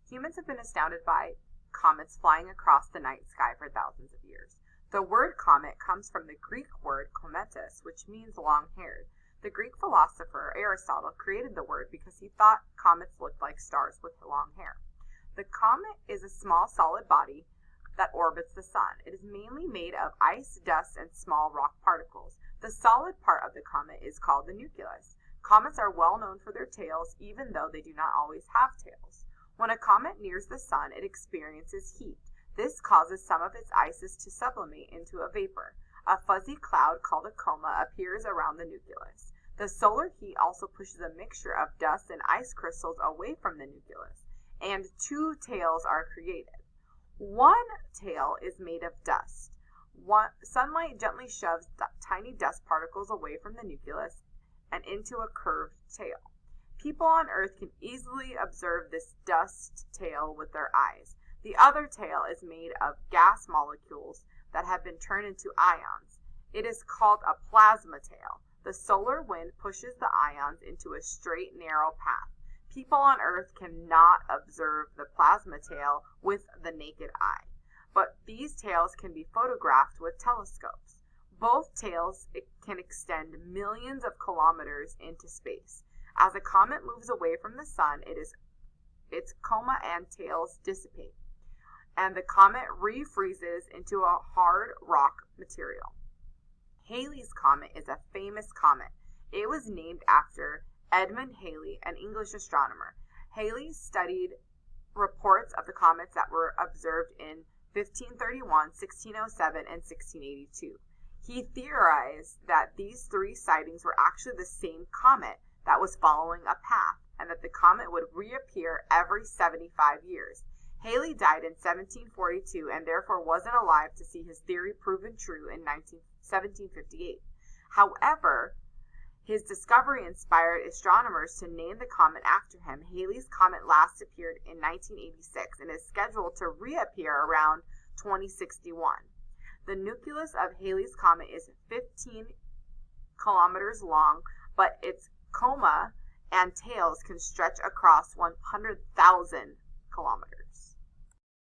Humans have been astounded by comets flying across the night sky for thousands of years. The word comet comes from the Greek word kometos, which means long-haired. The Greek philosopher Aristotle created the word because he thought comets looked like stars with long hair. The comet is a small solid body that orbits the sun. It is mainly made of ice, dust, and small rock particles. The solid part of the comet is called the nucleus. Comets are well known for their tails, even though they do not always have tails. When a comet nears the sun, it experiences heat. This causes some of its ices to sublimate into a vapor. A fuzzy cloud called a coma appears around the nucleus. The solar heat also pushes a mixture of dust and ice crystals away from the nucleus, and two tails are created. One tail is made of dust. Sunlight gently shoves tiny dust particles away from the nucleus and into a curved tail. People on Earth can easily observe this dust tail with their eyes. The other tail is made of gas molecules that have been turned into ions. It is called a plasma tail. The solar wind pushes the ions into a straight, narrow path. People on Earth cannot observe the plasma tail with the naked eye, but these tails can be photographed with telescopes. Both tails can extend millions of kilometers into space. As a comet moves away from the sun, its coma and tails dissipate, and the comet refreezes into a hard rock material. Halley's Comet is a famous comet. It was named after Edmund Halley, an English astronomer. Halley studied reports of the comets that were observed in 1531, 1607, and 1682. He theorized that these three sightings were actually the same comet that was following a path, and that the comet would reappear every 75 years. Halley died in 1742 and therefore wasn't alive to see his theory proven true in 1758. However, his discovery inspired astronomers to name the comet after him. Halley's Comet last appeared in 1986 and is scheduled to reappear around 2061. The nucleus of Halley's Comet is 15 kilometers long, but its coma and tails can stretch across 100,000 kilometers.